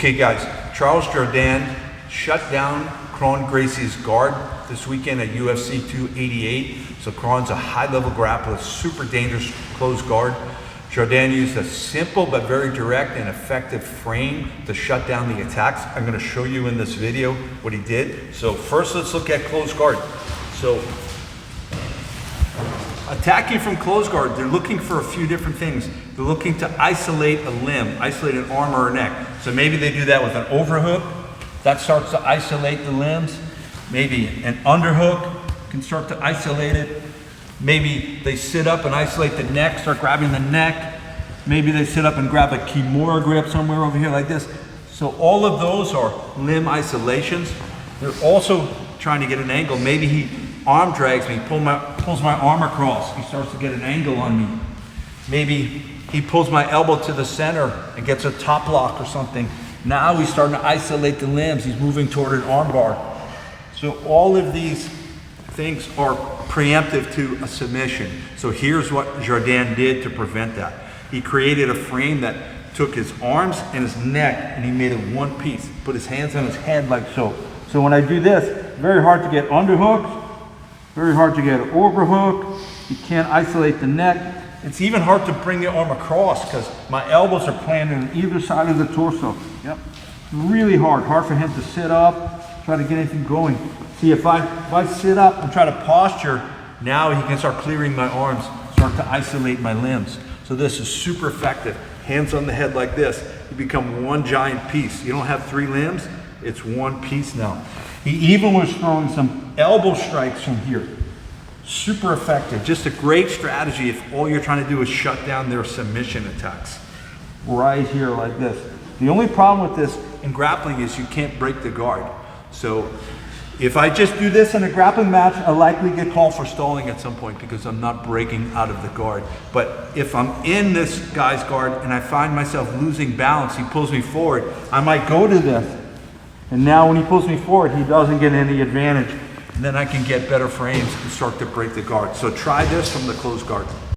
Okay guys, Charles Jourdain shut down Kron Gracie's guard this weekend at UFC 288. So Kron's a high-level grappler, super dangerous closed guard. Jourdain used a simple but very direct and effective frame to shut down the attacks. I'm going to show you in this video what he did. So first let's look at closed guard. So attacking from closed guard, they're looking for a few different things. They're looking to isolate a limb, isolate an arm or a neck. So maybe they do that with an overhook. That starts to isolate the limbs. Maybe an underhook can start to isolate it. Maybe they sit up and isolate the neck, start grabbing the neck. Maybe they sit up and grab a Kimura grip somewhere over here like this. So all of those are limb isolations. They're also trying to get an angle. Maybe he arm drags me, pulls my arm across. He starts to get an angle on me. Maybe he pulls my elbow to the center and gets a top lock or something. Now he's starting to isolate the limbs. He's moving toward an arm bar. So all of these things are preemptive to a submission. So here's what Jourdain did to prevent that. He created a frame that took his arms and his neck and he made it one piece. Put his hands on his head like so. So when I do this, very hard to get underhooks, very hard to get an overhook. You can't isolate the neck. It's even hard to bring the arm across because my elbows are planted on either side of the torso. Yep, really hard for him to sit up, try to get anything going. See, if I sit up and try to posture, now he can start clearing my arms, start to isolate my limbs. So this is super effective. Hands on the head like this, you become one giant piece. You don't have three limbs, it's one piece now. He even was throwing some elbow strikes from here. Super effective, just a great strategy if all you're trying to do is shut down their submission attacks. Right here like this. The only problem with this in grappling is you can't break the guard. So if I just do this in a grappling match, I'll likely get called for stalling at some point because I'm not breaking out of the guard. But if I'm in this guy's guard and I find myself losing balance, he pulls me forward, I might go to this. And now when he pulls me forward, he doesn't get any advantage. And then I can get better frames and start to break the guard. So try this from the closed guard.